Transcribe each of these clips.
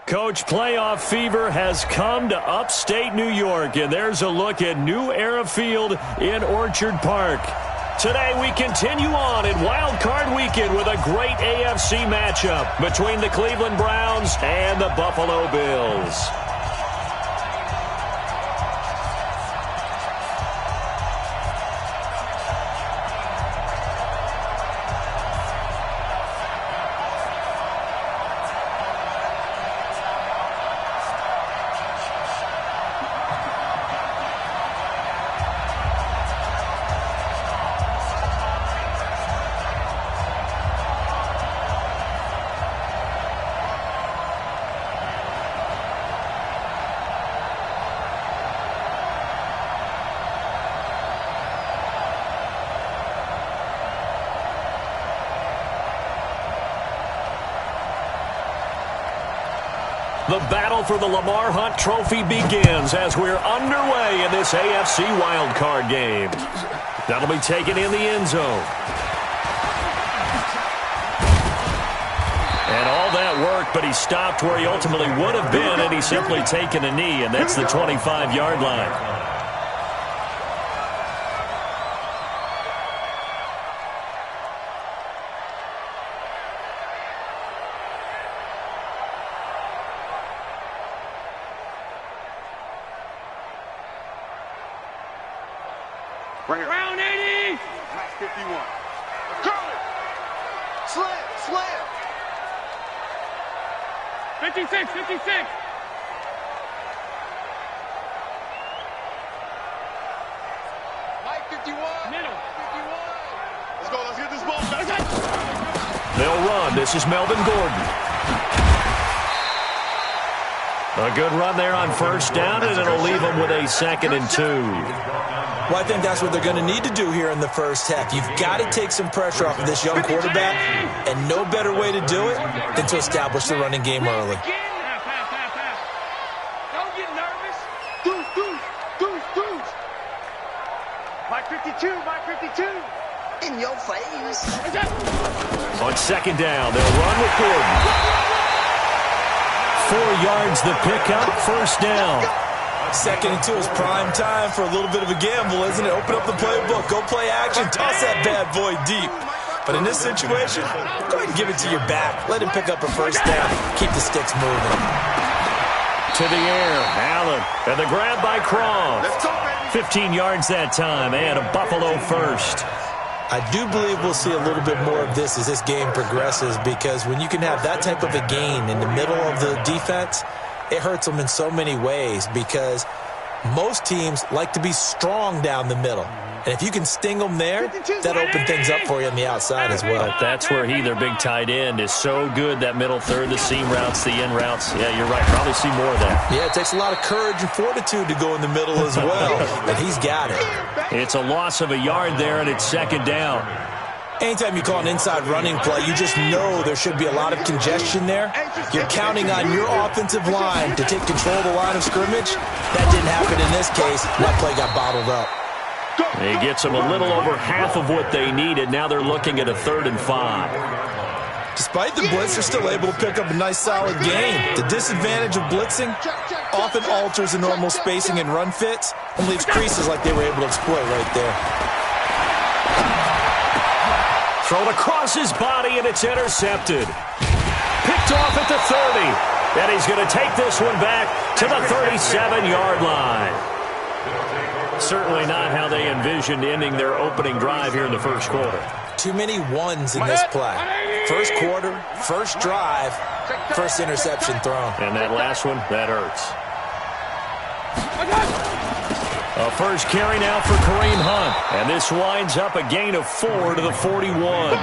Coach, playoff fever has come to upstate New York, and there's a look at New Era Field in Orchard Park. Today we continue on in Wild Card Weekend with a great AFC matchup between the Cleveland Browns and the Buffalo Bills. The battle for the Lamar Hunt Trophy begins as we're underway in this AFC wildcard game. That'll be taken in the end zone. And all that work, but he stopped where he ultimately would have been, and he's simply taken a knee, and that's the 25-yard line. Bring it. Round 80. Max 51. Curl it. Slam. Slam. 56. 56. Mike 51. Middle. 51. Let's go. Let's get this ball back. They'll run. This is Melvin Gordon. A good run there on first down, and it'll leave them with a 2nd and 2. Well, I think that's what they're going to need to do here in the first half. You've got to take some pressure off of this young quarterback, and no better way to do it than to establish the running game early. Don't get nervous. Deuce. Mike 52, Mike 52. In your face. On 2nd down, they'll run with Gordon. 4 yards the pickup, first down. 2nd and 2 is prime time for a little bit of a gamble, isn't it? Open up the playbook, go play action, toss that bad boy deep. But in this situation, go ahead and give it to your back. Let him pick up a first down. Keep the sticks moving. To the air, Allen, and the grab by Croft. 15 yards that time, and a Buffalo first. I do believe we'll see a little bit more of this as this game progresses, because when you can have that type of a gain in the middle of the defense, it hurts them in so many ways, because most teams like to be strong down the middle. And if you can sting them there, that'll open things up for you on the outside as well. But that's where their big tight end, is so good, that middle third, the seam routes, the in routes. Yeah, you're right. Probably see more of that. Yeah, it takes a lot of courage and fortitude to go in the middle as well, and he's got it. It's a loss of a yard there, and it's 2nd down. Anytime you call an inside running play, you just know there should be a lot of congestion there. You're counting on your offensive line to take control of the line of scrimmage. That didn't happen in this case. That play got bottled up. He gets them a little over half of what they needed. Now they're looking at a 3rd and 5. Despite the blitz, they're still able to pick up a nice, solid gain. The disadvantage of blitzing often alters the normal spacing and run fits and leaves creases like they were able to exploit right there. Thrown across his body, and it's intercepted. Picked off at the 30. And he's going to take this one back to the 37-yard line. Certainly not how they envisioned ending their opening drive here in the first quarter. Too many ones in this play. First quarter, first drive, first interception thrown. And that last one, that hurts. A first carry now for Kareem Hunt. And this winds up a gain of 4 to the 41.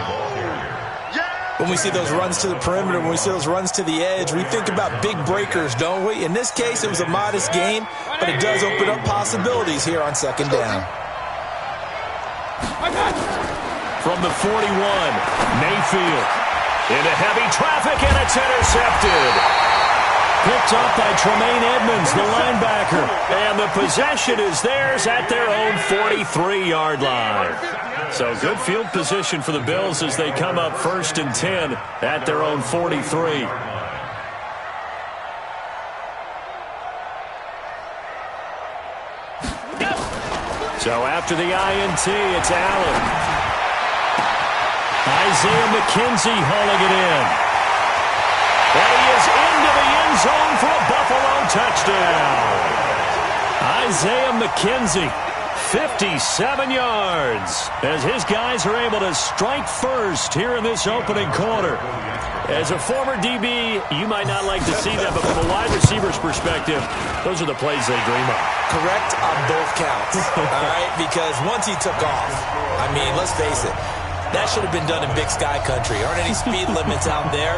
When we see those runs to the perimeter, when we see those runs to the edge, we think about big breakers, don't we? In this case, it was a modest gain, but it does open up possibilities here on 2nd down. From the 41, Mayfield into heavy traffic, and it's intercepted. Picked up by Tremaine Edmonds, the linebacker. And the possession is theirs at their own 43-yard line. So good field position for the Bills as they come up 1st and 10 at their own 43. So after the INT, it's Allen. Isaiah McKenzie hauling it in. And he is into the end zone for a Buffalo touchdown. Isaiah McKenzie, 57 yards, as his guys are able to strike first here in this opening quarter. As a former DB, you might not like to see that, but from a wide receiver's perspective, those are the plays they dream of. Correct on both counts, all right? Because once he took off, I mean, let's face it, that should have been done in Big Sky Country. Aren't any speed limits out there?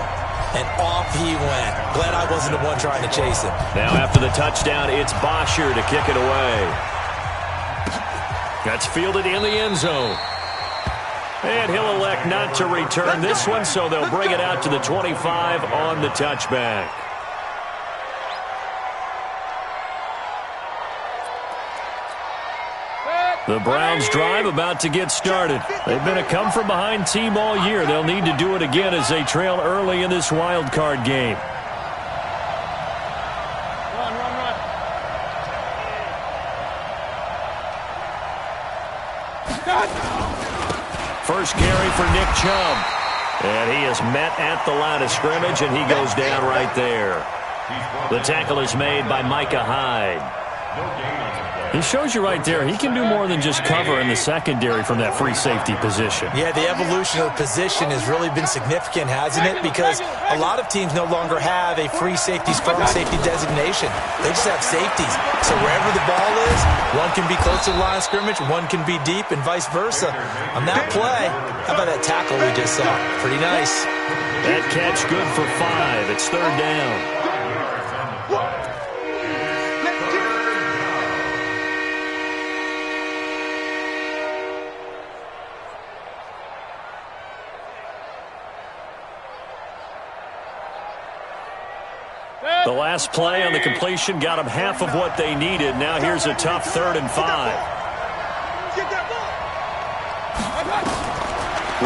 And off he went. Glad I wasn't the one trying to chase him. Now after the touchdown, it's Bosher to kick it away. That's fielded in the end zone. And he'll elect not to return this one, so they'll bring it out to the 25 on the touchback. The Browns drive about to get started. They've been a come-from-behind team all year. They'll need to do it again as they trail early in this wild card game. First carry for Nick Chubb. And he is met at the line of scrimmage, and he goes down right there. The tackle is made by Micah Hyde. He shows you right there, he can do more than just cover in the secondary from that free safety position. Yeah, the evolution of the position has really been significant, hasn't it? Because a lot of teams no longer have a free safety, strong safety designation. They just have safeties. So wherever the ball is, one can be close to the line of scrimmage, one can be deep, and vice versa. On that play, how about that tackle we just saw? Pretty nice. That catch good for 5. It's third down. The last play on the completion got them half of what they needed. Now here's a tough 3rd and 5.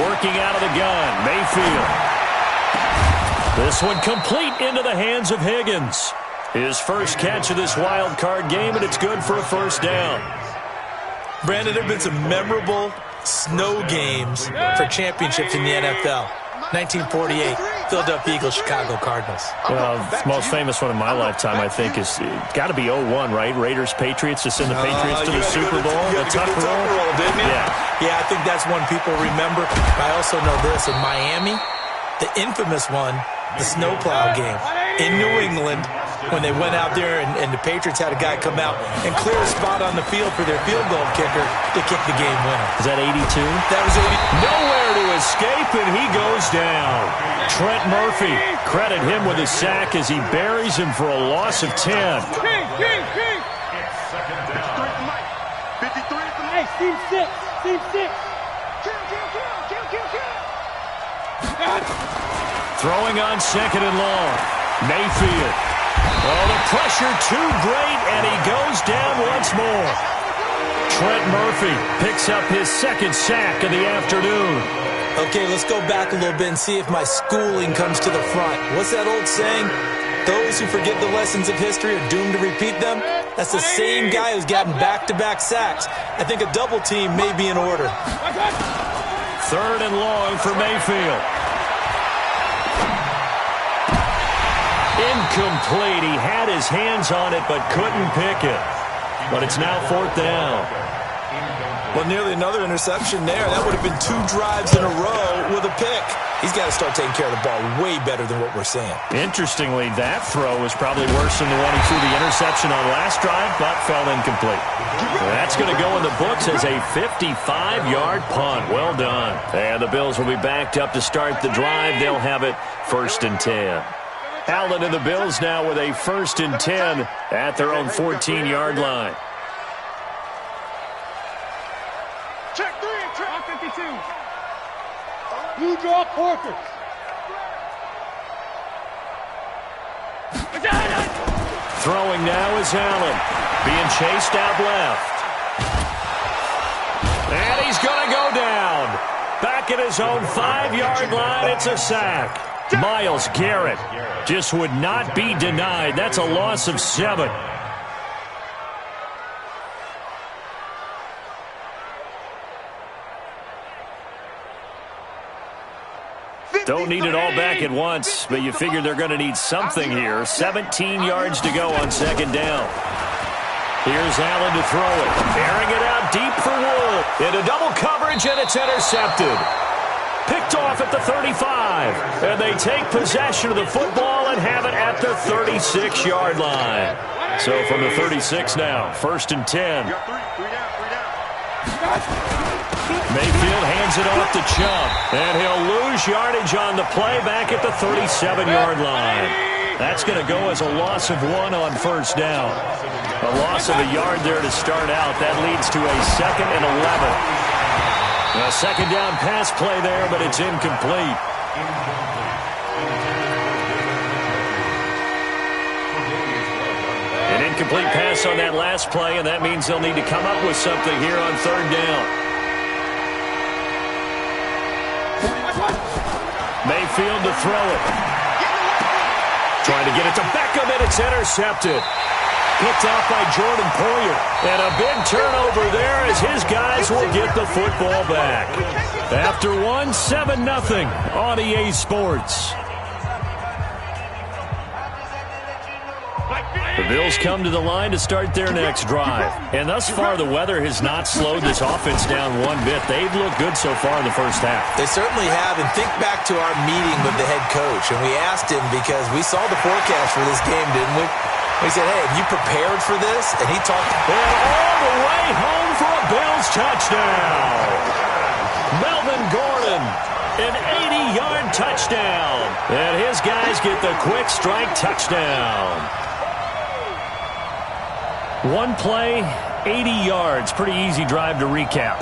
Working out of the gun, Mayfield. This one complete into the hands of Higgins. His first catch of this wild card game, and it's good for a first down. Brandon, there have been some memorable snow games for championships in the NFL. 1948, Philadelphia Eagles, Chicago Cardinals. Well, the most famous one in my lifetime, I think, is got to be 01, right? Raiders, Patriots, to send the Patriots to the Super Bowl. The tuck roll, didn't you? Yeah, I think that's one people remember. I also know this. In Miami, the infamous one, the snowplow game in New England, when they went out there and the Patriots had a guy come out and clear a spot on the field for their field goal kicker to kick the game winner. Is that 82? That was 80. Nowhere to escape, and he goes down. Trent Murphy, credit him with a sack as he buries him for a loss of 10. Hey, team 6. Throwing on 2nd and long. Mayfield. Oh, the pressure too great, and he goes down once more. Trent Murphy picks up his 2nd sack of the afternoon. Okay, let's go back a little bit and see if my schooling comes to the front. What's that old saying? Those who forget the lessons of history are doomed to repeat them. That's the same guy who's gotten back-to-back sacks. I think a double team may be in order. 3rd and long for Mayfield. Incomplete. He had his hands on it but couldn't pick it. But it's now 4th down. Well, nearly another interception there. That would have been 2 drives in a row with a pick. He's got to start taking care of the ball way better than what we're seeing. Interestingly, that throw was probably worse than the one he threw the interception on last drive, but fell incomplete. That's going to go in the books as a 55-yard punt. Well done. And the Bills will be backed up to start the drive. They'll have it 1st and 10. Allen and the Bills now with a 1st and 10 at their own 14-yard line. Check 3, check 52. Blue draw Porter. Throwing now is Allen. Being chased out left. And he's going to go down. Back at his own 5-yard line, it's a sack. Myles Garrett just would not be denied. That's a loss of 7. Don't need it all back at once, but you figure they're going to need something here. 17 yards to go on second down. Here's Allen to throw it. Airing it out deep for Wood. Into double coverage, and it's intercepted. Picked off at the 35. And they take possession of the football and have it at the 36-yard line. So from the 36 now, 1st and 10. Mayfield hands it off to Chubb. And he'll lose yardage on the play back at the 37-yard line. That's going to go as a loss of 1 on 1st down. A loss of a yard there to start out. That leads to a 2nd and 11. A second down pass play there, but it's incomplete. An incomplete pass on that last play, and that means they'll need to come up with something here on 3rd down. Mayfield to throw it. Trying to get it to Beckham, and it's intercepted. Picked off by Jordan Poyer. And a big turnover there as his guys will get the football back. After 7-0 on EA Sports. The Bills come to the line to start their next drive. And thus far, the weather has not slowed this offense down one bit. They've looked good so far in the first half. They certainly have. And think back to our meeting with the head coach. And we asked him because we saw the forecast for this game, didn't we? We said, hey, have you prepared for this? And he talked. And all the way home for a Bills touchdown. Melvin Gordon, an 80-yard touchdown. And his guys get the quick strike touchdown. One play, 80 yards. Pretty easy drive to recap.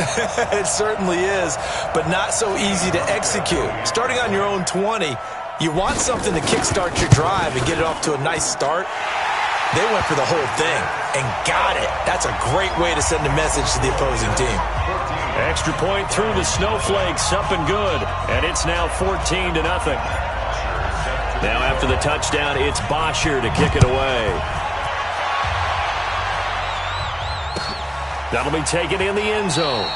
It certainly is, but not so easy to execute. Starting on your own 20, you want something to kickstart your drive and get it off to a nice start. They went for the whole thing and got it. That's a great way to send a message to the opposing team. Extra point through the snowflakes, up and good. And it's now 14-0. Now after the touchdown, it's Bosher to kick it away. That'll be taken in the end zone.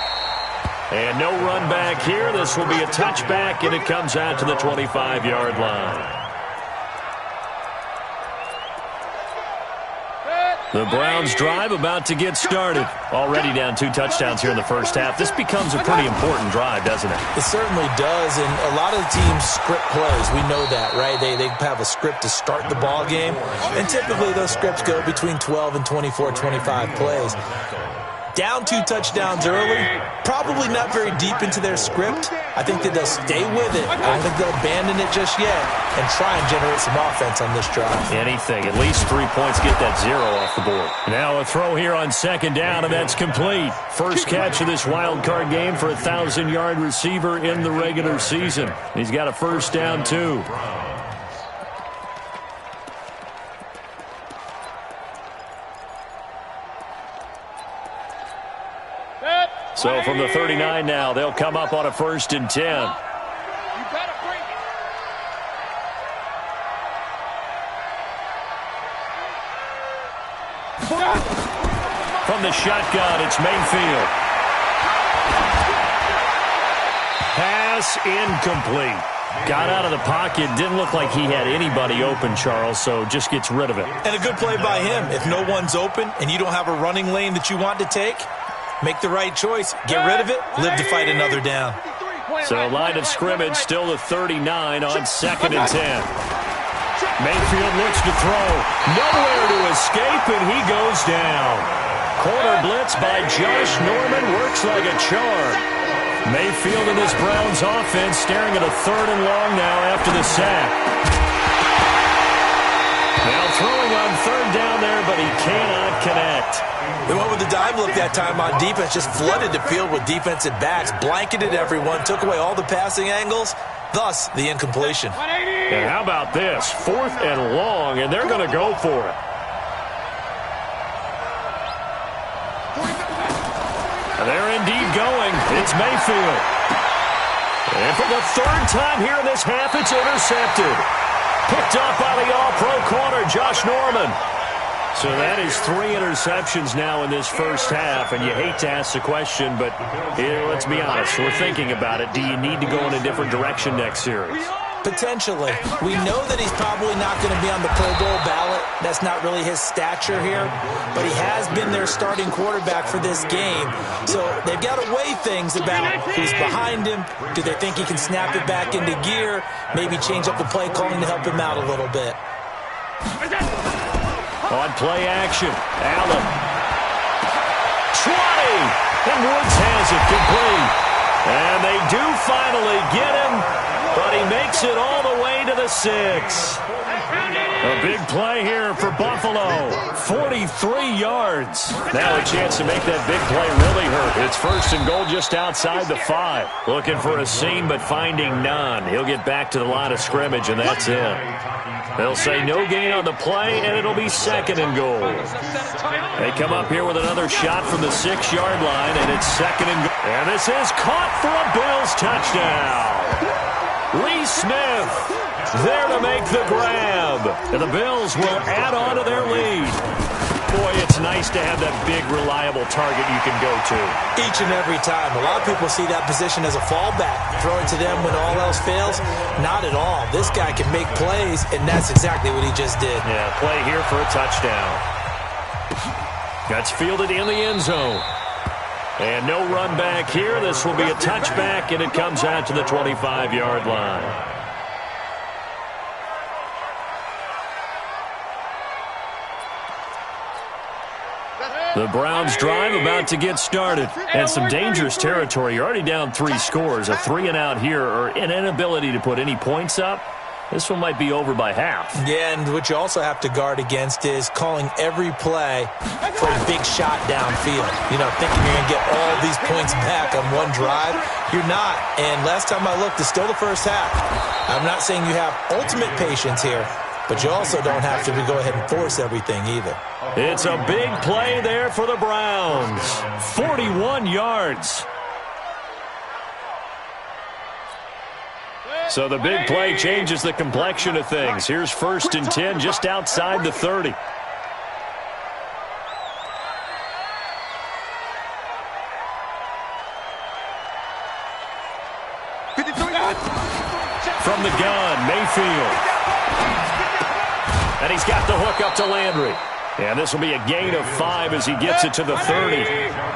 And no run back here. This will be a touchback, and it comes out to the 25-yard line. The Browns drive about to get started. Already down 2 touchdowns here in the first half. This becomes a pretty important drive, doesn't it? It certainly does, and a lot of the teams script plays. We know that, right? They have a script to start the ball game, and typically those scripts go between 12 and 24, 25 plays. Down 2 touchdowns early, probably not very deep into their script. I think that they'll stay with it. I don't think they'll abandon it just yet and try and generate some offense on this drive. Anything. At least 3 points, get that 0 off the board. Now a throw here on second down, and that's complete. First catch of this wild card game for a 1,000-yard receiver in the regular season. He's got a first down, too. So from the 39 now, they'll come up on a 1st and 10. From the shotgun, it's Mayfield. Pass incomplete. Got out of the pocket. Didn't look like he had anybody open, Charles, so just gets rid of it. And a good play by him. If no one's open and you don't have a running lane that you want to take, make the right choice. Get rid of it. Live to fight another down. So line of scrimmage still the 39 on 2nd and 10. Mayfield looks to throw. Nowhere to escape, and he goes down. Corner blitz by Josh Norman works like a charm. Mayfield and this Browns offense staring at a 3rd and long now after the sack. Now throwing on 3rd down there, but he cannot connect. They went with the dive look that time on defense, just flooded the field with defensive backs, blanketed everyone, took away all the passing angles, thus the incompletion. And how about this? 4th and long, and they're going to go for it. And they're indeed going. It's Mayfield. And for the 3rd time here in this half, it's intercepted. Picked up by the all-pro corner, Josh Norman. So that is 3 interceptions now in this first half, and you hate to ask the question, but let's be honest, we're thinking about it. Do you need to go in a different direction next series? Potentially. We know that he's probably not going to be on the Pro Bowl ballot. That's not really his stature here. But he has been their starting quarterback for this game. So they've got to weigh things about who's behind him. Do they think he can snap it back into gear? Maybe change up the play calling to help him out a little bit. On play action, Allen. 20! And Woods has it complete. And they do finally get him, but he makes it all the way to the 6. A big play here for Buffalo. 43 yards. Now a chance to make that big play really hurt. It's 1st and goal just outside the 5. Looking for a seam, but finding none. He'll get back to the line of scrimmage, and that's it. They'll say no gain on the play, and it'll be 2nd and goal. They come up here with another shot from the 6-yard line, and it's 2nd and goal. And this is caught for a Bills touchdown. Lee Smith there to make the grab. And the Bills will add on to their lead. Boy, it's nice to have that big, reliable target you can go to. Each and every time. A lot of people see that position as a fallback. Throw it to them when all else fails. Not at all. This guy can make plays, and that's exactly what he just did. Yeah, play here for a touchdown. That's fielded in the end zone. And no run back here. This will be a touchback, and it comes out to the 25-yard line. The Browns drive about to get started. And some dangerous territory. You're already down 3 scores. A 3-and-out here, or an inability to put any points up. This one might be over by half. Yeah, and what you also have to guard against is calling every play for a big shot downfield. You know, thinking you're going to get all these points back on one drive. You're not. And last time I looked, it's still the first half. I'm not saying you have ultimate patience here, but you also don't have to go ahead and force everything either. It's a big play there for the Browns. 41 yards. So the big play changes the complexion of things. Here's 1st and 10 just outside the 30. From the gun, Mayfield. And he's got the hook up to Landry. And this will be a gain of 5 as he gets it to the 30.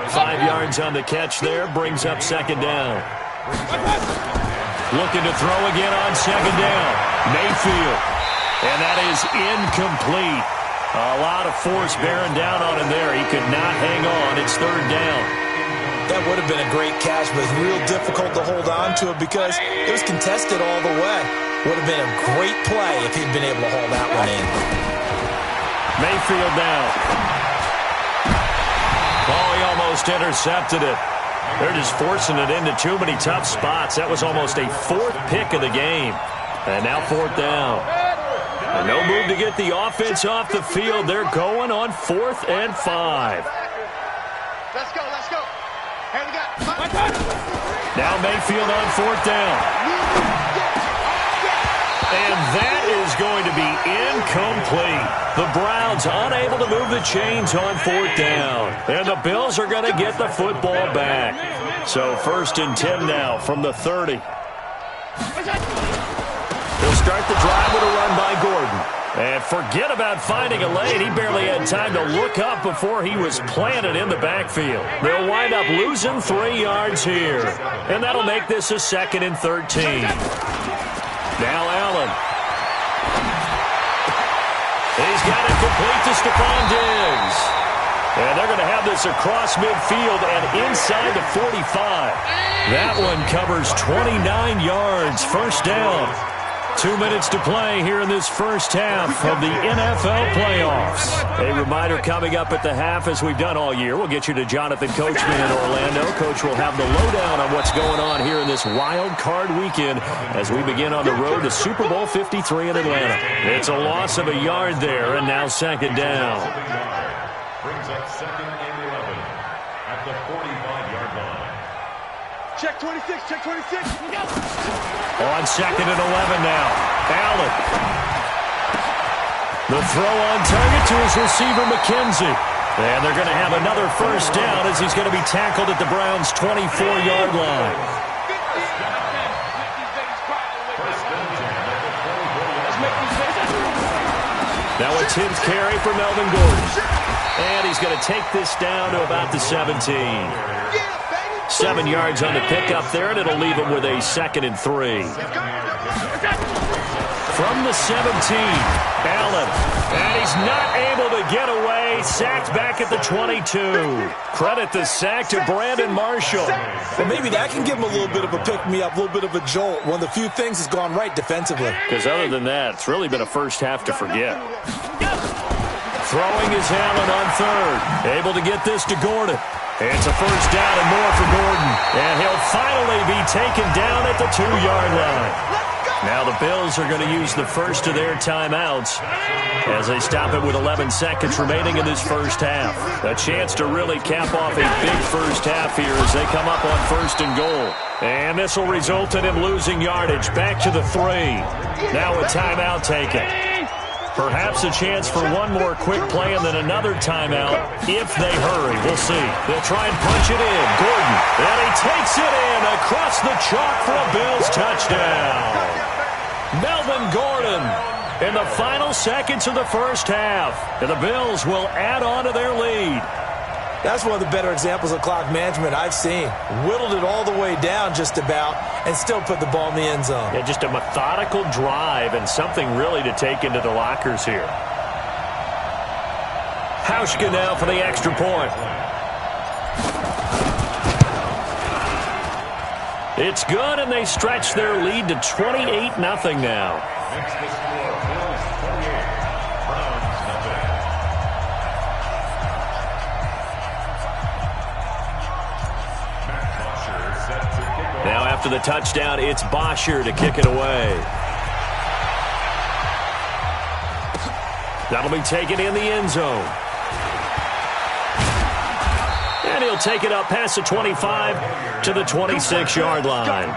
5 yards on the catch there, brings up 2nd down. Looking to throw again on 2nd down. Mayfield. And that is incomplete. A lot of force bearing down on him there. He could not hang on. It's 3rd down. That would have been a great catch, but real difficult to hold on to it because it was contested all the way. Would have been a great play if he'd been able to hold that one in. Mayfield now. Oh, he almost intercepted it. They're just forcing it into too many tough spots. That was almost a 4th pick of the game. And now 4th down. And no move to get the offense off the field. They're going on 4th and 5. Let's go, let's go. Here we go. Now Mayfield on 4th down. And that is going to be incomplete. The Browns unable to move the chains on 4th down. And the Bills are going to get the football back. So 1st and 10 now from the 30. They'll start the drive with a run by Gordon. And forget about finding a lane. He barely had time to look up before he was planted in the backfield. They'll wind up losing 3 yards here. And that'll make this a 2nd and 13. Now Allen. He's got it complete to Stephon Diggs. And they're going to have this across midfield and inside the 45. That one covers 29 yards. 1st down. 2 minutes to play here in this first half of the NFL playoffs. A reminder coming up at the half, as we've done all year. We'll get you to Jonathan Coachman in Orlando. Coach will have the lowdown on what's going on here in this wild card weekend as we begin on the road to Super Bowl 53 in Atlanta. It's a loss of a yard there, and now 2nd down. Brings up 2nd and 11 at the 45-yard line. Check 26, check 26. On 2nd and 11 now. Allen. The throw on target to his receiver, McKenzie. And they're going to have another 1st down as he's going to be tackled at the Browns' 24-yard line. Now a 10th carry for Melvin Gordon. And he's going to take this down to about the 17. 7 yards on the pickup there, and it'll leave him with a 2nd and 3. From the 17, Allen. And he's not able to get away. Sacked back at the 22. Credit the sack to Brandon Marshall. Well, maybe that can give him a little bit of a pick-me-up, a little bit of a jolt. One of the few things has gone right defensively. Because other than that, it's really been a first half to forget. Throwing is Allen on 3rd. Able to get this to Gordon. It's a first down and more for Gordon. And he'll finally be taken down at the 2-yard line. Now the Bills are going to use the first of their timeouts as they stop it with 11 seconds remaining in this first half. A chance to really cap off a big first half here as they come up on 1st and goal. And this will result in him losing yardage back to the 3. Now a timeout taken. Perhaps a chance for one more quick play and then another timeout if they hurry. We'll see. They'll try and punch it in. Gordon. And he takes it in across the chalk for a Bills touchdown. Melvin Gordon in the final seconds of the first half. And the Bills will add on to their lead. That's one of the better examples of clock management I've seen. Whittled it all the way down just about and still put the ball in the end zone. Yeah, just a methodical drive and something really to take into the lockers here. Hauschka now for the extra point. It's good, and they stretch their lead to 28-0 now. Makes the score Bills 28, Browns nothing. Set to kick off. Now after the touchdown, it's Bosher to kick it away. That'll be taken in the end zone. And he'll take it up past the 25 to the 26-yard line.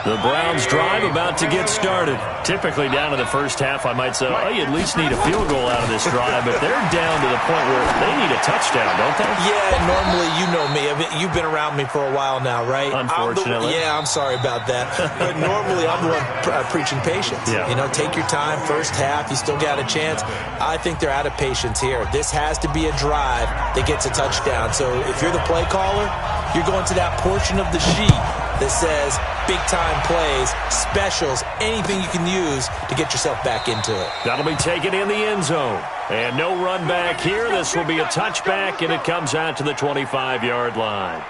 The Browns drive about to get started. Typically down to the first half, I might say, oh, you at least need a field goal out of this drive, but they're down to the point where they need a touchdown, don't they? Yeah, normally, you know me. I mean, you've been around me for a while now, right? Unfortunately. I'm sorry about that. But normally, I'm the one preaching patience. Yeah. You know, take your time. First half, you still got a chance. I think they're out of patience here. This has to be a drive that gets a touchdown. So if you're the play caller, you're going to that portion of the sheet that says big-time plays, specials, anything you can use to get yourself back into it. That'll be taken in the end zone. And no run back here. This will be a touchback, and it comes out to the 25-yard line.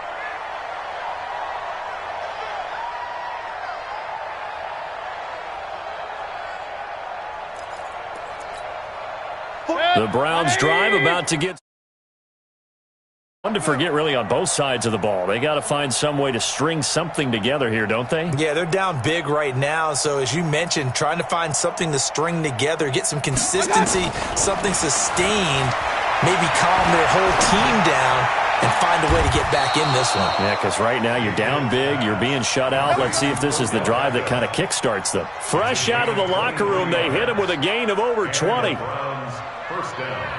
The Browns drive about to get... One to forget really on both sides of the ball. They got to find some way to string something together here, don't they? Yeah, they're down big right now. So as you mentioned, trying to find something to string together, get some consistency, something sustained, maybe calm their whole team down and find a way to get back in this one. Yeah, because right now you're down big, you're being shut out. Let's see if this is the drive that kind of kickstarts them. Fresh out of the locker room, they hit him with a gain of over 20. Browns first down.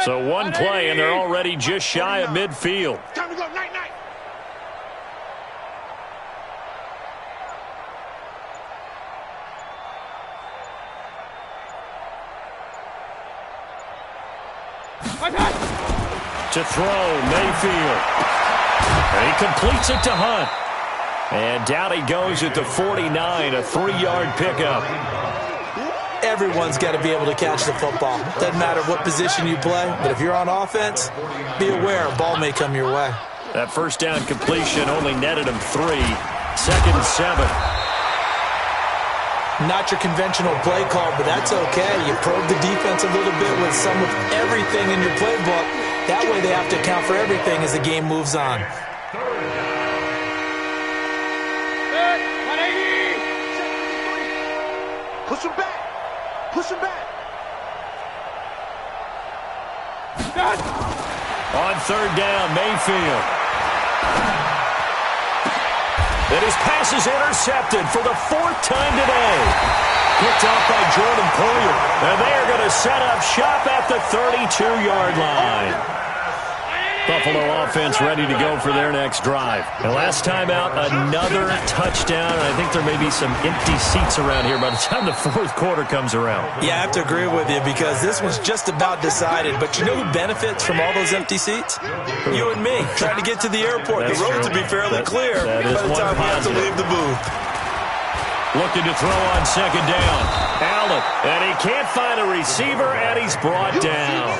So one play, and they're already just shy of midfield. Time to go, night-night. To throw, Mayfield. And he completes it to Hunt. And down he goes at the 49, a 3-yard pickup. Everyone's got to be able to catch the football. Doesn't matter what position you play, but if you're on offense, be aware a ball may come your way. That first down completion only netted him 3. 2nd and 7. Not your conventional play call, but that's okay. You probe the defense a little bit with some of everything in your playbook. That way they have to account for everything as the game moves on. Push him back. Push him back. On 3rd down, Mayfield. And his pass is intercepted for the 4th time today. Picked off by Jordan Poyer. And they are going to set up shop at the 32-yard line. Buffalo offense ready to go for their next drive. And last time out, another touchdown. And I think there may be some empty seats around here by the time the fourth quarter comes around. Yeah, I have to agree with you because this one's just about decided. But you know who benefits from all those empty seats? You and me, trying to get to the airport. The roads will be fairly clear by the time we have to leave the booth. Looking to throw on second down. Allen, and he can't find a receiver, and he's brought down.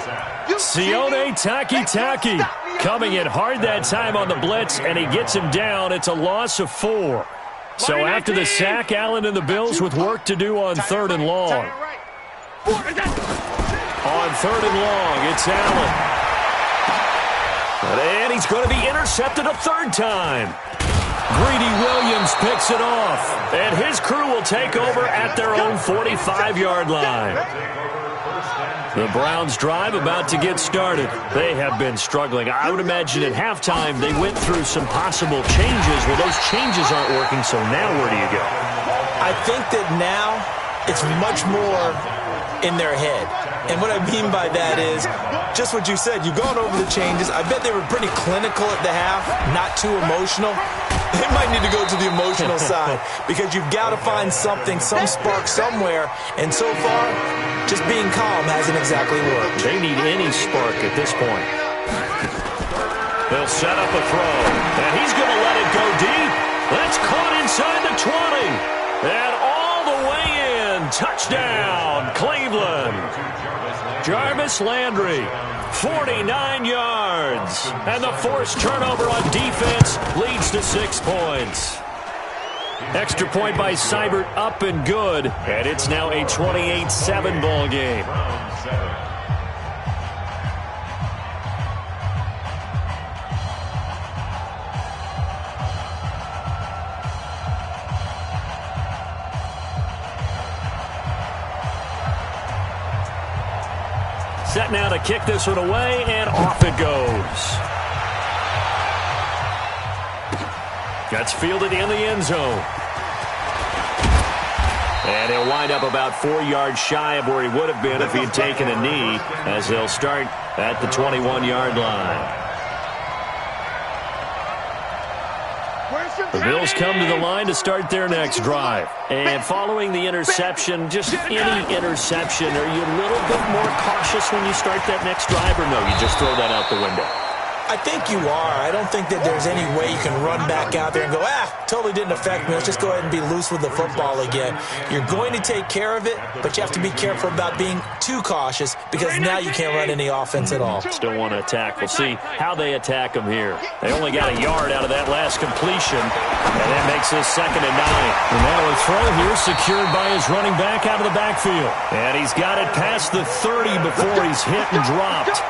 Sione Takitaki coming in hard that time on the blitz, and he gets him down. It's a loss of 4. So after the sack, Allen and the Bills with work to do on 3rd and long. On 3rd and long, it's Allen. And he's going to be intercepted a 3rd time. Greedy Williams picks it off, and his crew will take over at their own 45-yard line. The Browns' drive about to get started. They have been struggling. I would imagine at halftime they went through some possible changes. Well, those changes aren't working, so now where do you go? I think that now it's much more in their head. And what I mean by that is just what you said. You've gone over the changes. I bet they were pretty clinical at the half, not too emotional. They might need to go to the emotional side because you've got to find something, some spark somewhere. And so far, just being calm hasn't exactly worked. They need any spark at this point. They'll set up a throw, and he's going to let it go deep. That's caught inside the 20. And all the way in. Touchdown, Cleveland. Jarvis Landry, 49 yards. And the forced turnover on defense leads to 6 points. Extra point by Seibert, up and good. And it's now a 28-7 ball game. Set now to kick this one away, and off it goes. That's fielded in the end zone. And he'll wind up about 4 yards shy of where he would have been if he had taken a knee, as they'll start at the 21-yard line. The Bills come to the line to start their next drive. And following the interception, just any interception, are you a little bit more cautious when you start that next drive, or no, you just throw that out the window? I think you are. I don't think that there's any way you can run back out there and go, totally didn't affect me. Let's just go ahead and be loose with the football again. You're going to take care of it, but you have to be careful about being too cautious because now you can't run any offense at all. Still want to attack. We'll see how they attack them here. They only got a yard out of that last completion, and that makes this 2nd and 9. And now a throw here secured by his running back out of the backfield. And he's got it past the 30 before he's hit and dropped.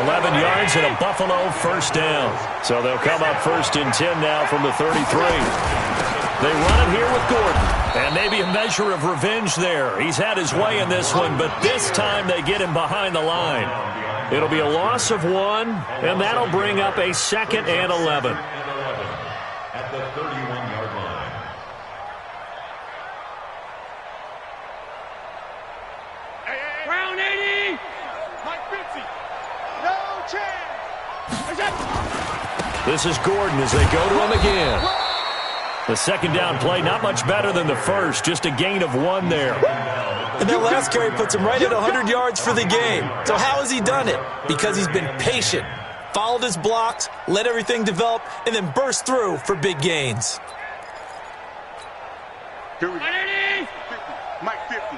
11 yards and a Buffalo first down. So they'll come up 1st and 10 now from the 33. They run it here with Gordon. And maybe a measure of revenge there. He's had his way in this one, but this time they get him behind the line. It'll be a loss of 1, and that'll bring up a 2nd and 11. At the 31-yard line. Brown 80. Mike 50. No chance. This is Gordon as they go to him again. The 2nd down play, not much better than the first, just a gain of 1 there. And that last carry puts him right at 100 yards for the game. So how has he done it? Because he's been patient, followed his blocks, let everything develop, and then burst through for big gains. Here we go. 50. Mike 50.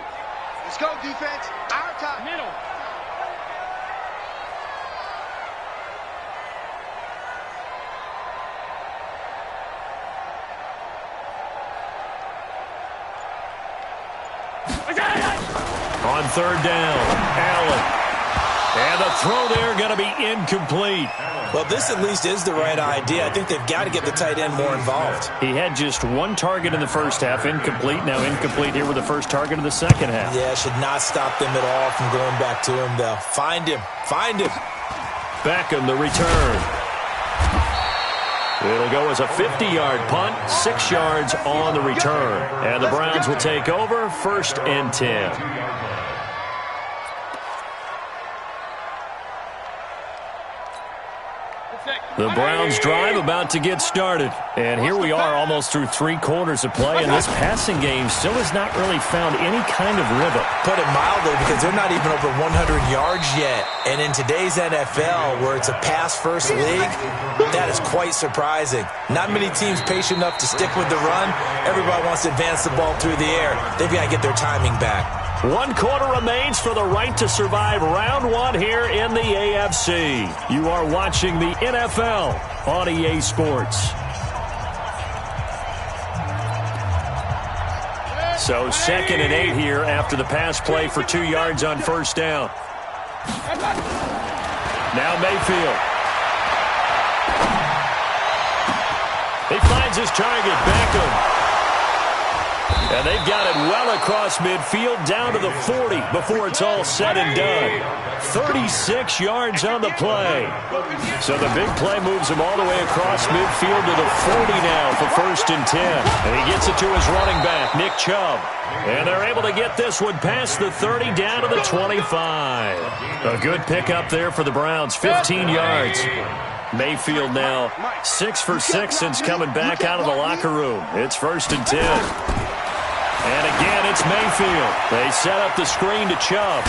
Let's go, defense. Our time. Middle. On 3rd down, Allen. And the throw there going to be incomplete. Well, this at least is the right idea. I think they've got to get the tight end more involved. He had just 1 target in the first half, incomplete. Now incomplete here with the first target of the second half. Yeah, should not stop them at all from going back to him, though. Find him. Find him. Beckham, the return. It'll go as a 50-yard punt, 6 yards on the return. And the Browns will take over, 1st and 10. The Browns drive about to get started. And here we are almost through 3 quarters of play, and this passing game still has not really found any kind of rhythm. Put it mildly, because they're not even over 100 yards yet. And in today's NFL, where it's a pass-first league, that is quite surprising. Not many teams patient enough to stick with the run. Everybody wants to advance the ball through the air. They've got to get their timing back. 1 quarter remains for the right to survive round 1 here in the AFC. You are watching the NFL on EA Sports. So 2nd and 8 here after the pass play for 2 yards on 1st down. Now Mayfield. He finds his target, Beckham. And they've got it well across midfield down to the 40 before it's all said and done. 36 yards on the play. So the big play moves him all the way across midfield to the 40 now for 1st and 10. And he gets it to his running back, Nick Chubb. And they're able to get this one past the 30 down to the 25. A good pickup there for the Browns, 15 yards. Mayfield now 6 for 6 since coming back out of the locker room. It's 1st and 10. And again, it's Mayfield. They set up the screen to Chubb.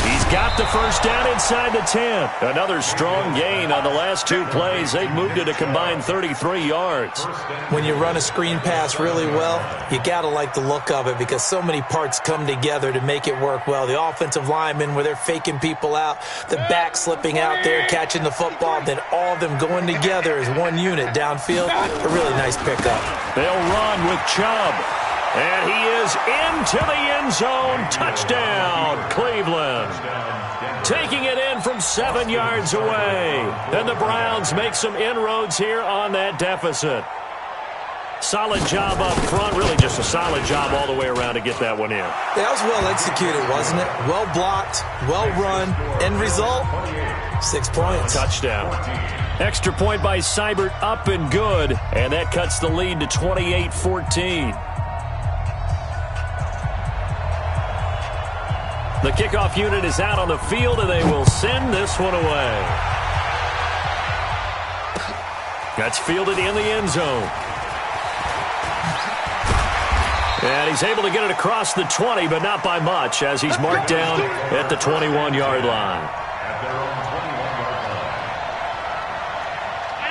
He's got the 1st down inside the 10. Another strong gain on the last 2 plays. They've moved it a combined 33 yards. When you run a screen pass really well, you got to like the look of it because so many parts come together to make it work well. The offensive linemen, where they're faking people out, the back slipping out there, catching the football, then all of them going together as one unit downfield. A really nice pickup. They'll run with Chubb. And he is into the end zone. Touchdown, Cleveland. Taking it in from 7 yards away. And the Browns make some inroads here on that deficit. Solid job up front. Really just a solid job all the way around to get that one in. Yeah, that was well executed, wasn't it? Well blocked, well run. End result, 6 points. Touchdown. Extra point by Seibert, up and good. And that cuts the lead to 28-14. The kickoff unit is out on the field, and they will send this one away. That's fielded in the end zone. And he's able to get it across the 20, but not by much, as he's marked down at the 21-yard line.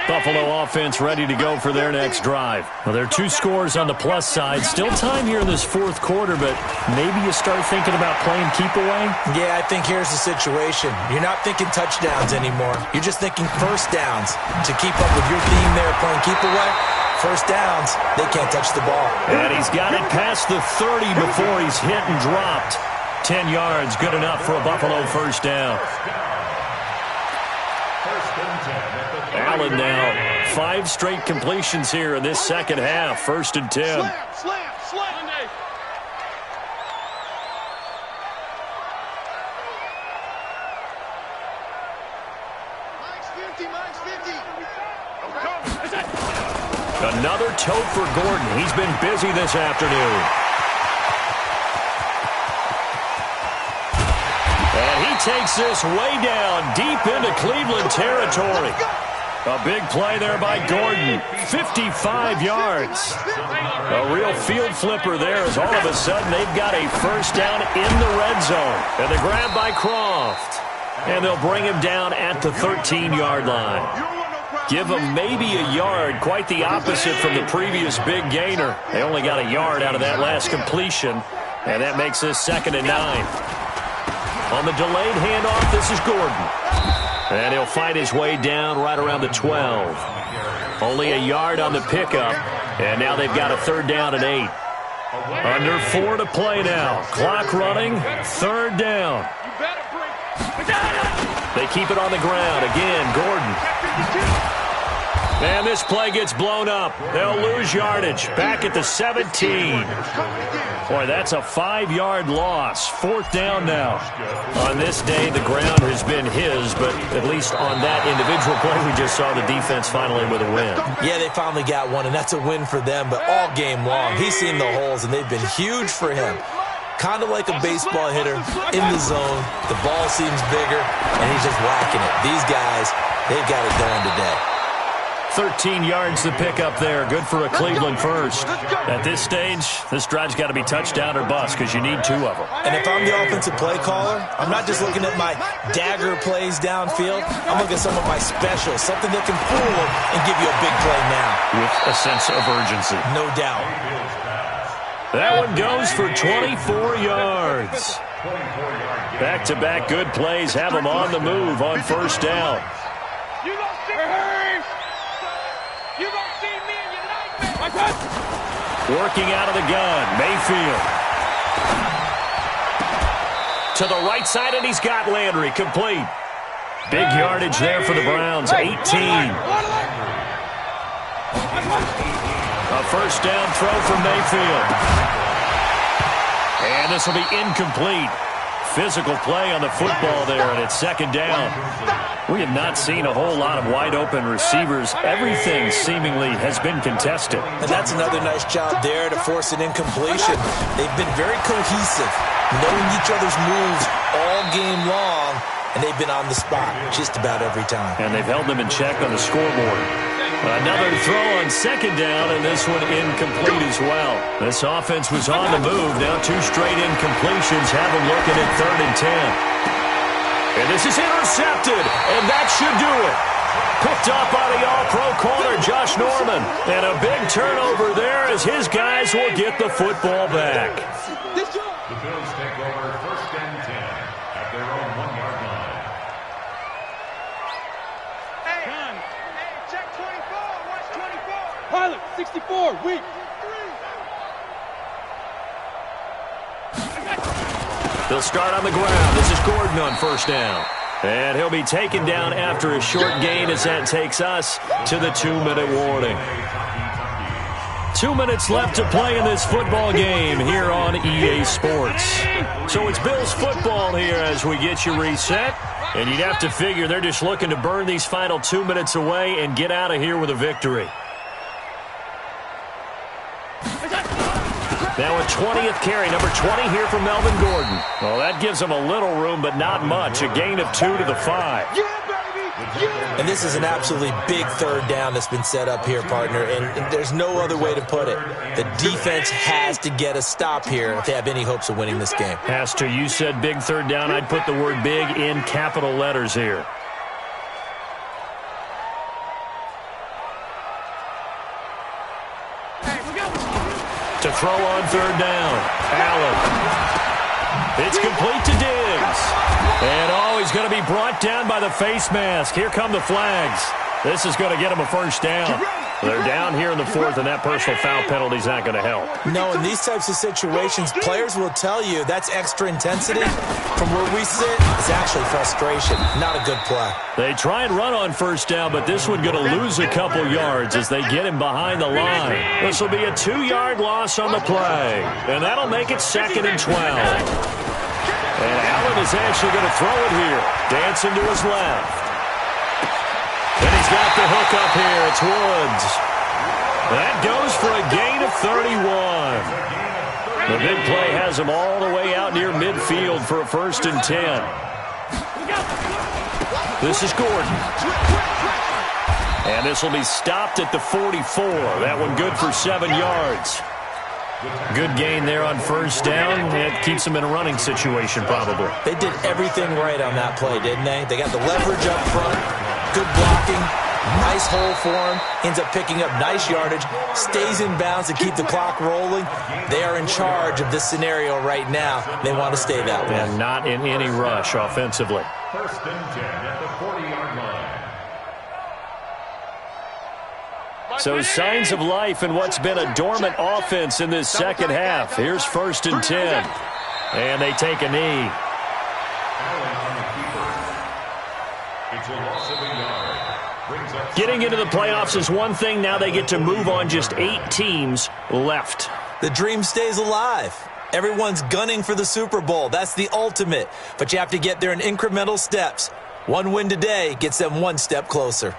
Buffalo offense ready to go for their next drive. Well, there are 2 scores on the plus side. Still time here in this 4th quarter, but maybe you start thinking about playing keep away? Yeah, I think here's the situation. You're not thinking touchdowns anymore. You're just thinking 1st downs. To keep up with your theme there, playing keep away, 1st downs, they can't touch the ball. And he's got it past the 30 before he's hit and dropped. 10 yards, good enough for a Buffalo 1st down. Allen now 5 straight completions here in this 2nd half. 1st and 10. Slam. Mine's 50. Another tote for Gordon. He's been busy this afternoon. And he takes this way down deep into Cleveland territory. A big play there by Gordon. 55 yards. A real field flipper there as all of a sudden they've got a 1st down in the red zone. And the grab by Croft. And they'll bring him down at the 13-yard line. Give him maybe a yard, quite the opposite from the previous big gainer. They only got a yard out of that last completion, and that makes this 2nd and 9. On the delayed handoff, this is Gordon. And he'll fight his way down right around the 12. Only a yard on the pickup, and now they've got a 3rd down and 8. Under 4 to play now. Clock running, 3rd down. They keep it on the ground. Again, Gordon. And this play gets blown up. They'll lose yardage. Back at the 17. Boy, that's a 5-yard loss. 4th down now. On this day, the ground has been his, but at least on that individual play, we just saw the defense finally with a win. Yeah, they finally got one, and that's a win for them, but all game long, he's seen the holes, and they've been huge for him. Kind of like a baseball hitter in the zone. The ball seems bigger, and he's just whacking it. These guys, they've got it going today. 13 yards to pick up there. Good for a Cleveland first. At this stage, this drive's got to be touchdown or bust because you need 2 of them. And if I'm the offensive play caller, I'm not just looking at my dagger plays downfield. I'm looking at some of my specials, something that can fool them and give you a big play now. With a sense of urgency. No doubt. That one goes for 24 yards. Back-to-back good plays have them on the move on first down. You gonna see me? You gonna see me in your nightmare? Working out of the gun, Mayfield. To the right side, and he's got Landry complete. Big yardage there for the Browns, 18. A first down throw from Mayfield. And this will be incomplete. Physical play on the football there, and it's 2nd down. We have not seen a whole lot of wide-open receivers. Everything seemingly has been contested. And that's another nice job there to force an incompletion. They've been very cohesive, knowing each other's moves all game long, and they've been on the spot just about every time. And they've held them in check on the scoreboard. Another throw on 2nd down, and this one incomplete as well. This offense was on the move. Now 2 straight incompletions have them looking at 3rd and 10. And this is intercepted, and that should do it. Picked up by the all-pro corner, Josh Norman. And a big turnover there as his guys will get the football back. The Bills take over 1st and 10 at their own 1-yard line. Hey, check 24. Watch 24. Pilot, 64, weak. They'll start on the ground. This is Gordon on first down. And he'll be taken down after a short gain as that takes us to the 2-minute warning. 2 minutes left to play in this football game here on EA Sports. So it's Bills football here as we get you reset. And you'd have to figure they're just looking to burn these final 2 minutes away and get out of here with a victory. Now a 20th carry, number 20 here for Melvin Gordon. Well, that gives him a little room, but not much. A gain of 2 to the 5. And this is an absolutely big 3rd down that's been set up here, partner, and there's no other way to put it. The defense has to get a stop here if they have any hopes of winning this game. Has to. You said big 3rd down. I'd put the word big in capital letters here. To throw on 3rd down. Allen. It's complete to Diggs. And he's going to be brought down by the face mask. Here come the flags. This is going to get him a first down. They're down here in the 4th, and that personal foul penalty is not going to help. No, in these types of situations, players will tell you that's extra intensity. From where we sit, it's actually frustration. Not a good play. They try and run on first down, but this one going to lose a couple yards as they get him behind the line. This will be a 2-yard loss on the play, and that'll make it 2nd and 12. And Allen is actually going to throw it here. Dancing to his left. And he's got the hook up here. It's Woods. That goes for a gain of 31. The big play has him all the way out near midfield for a 1st and 10. This is Gordon. And this will be stopped at the 44. That one good for 7 yards. Good gain there on first down. It keeps them in a running situation probably. They did everything right on that play, didn't they? They got the leverage up front, good blocking, nice hole for him, ends up picking up nice yardage, stays in bounds to keep the clock rolling. They are in charge of this scenario right now. They want to stay that way. And not in any rush offensively. 1st and 10 at the 40-yard line. So signs of life in what's been a dormant offense in this second half. Here's 1st and 10. And they take a knee. Allen on the keeper. It's a loss of a yard. brings up Getting into the playoffs is one thing. Now they get to move on. Just 8 teams left. The dream stays alive. Everyone's gunning for the Super Bowl. That's the ultimate. But you have to get there in incremental steps. One win today gets them one step closer.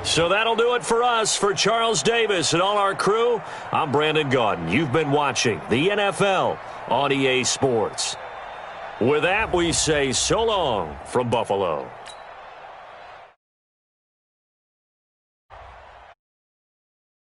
So that'll do it for us. For Charles Davis and all our crew, I'm Brandon Gaudin. You've been watching the NFL on EA Sports. With that, we say so long from Buffalo.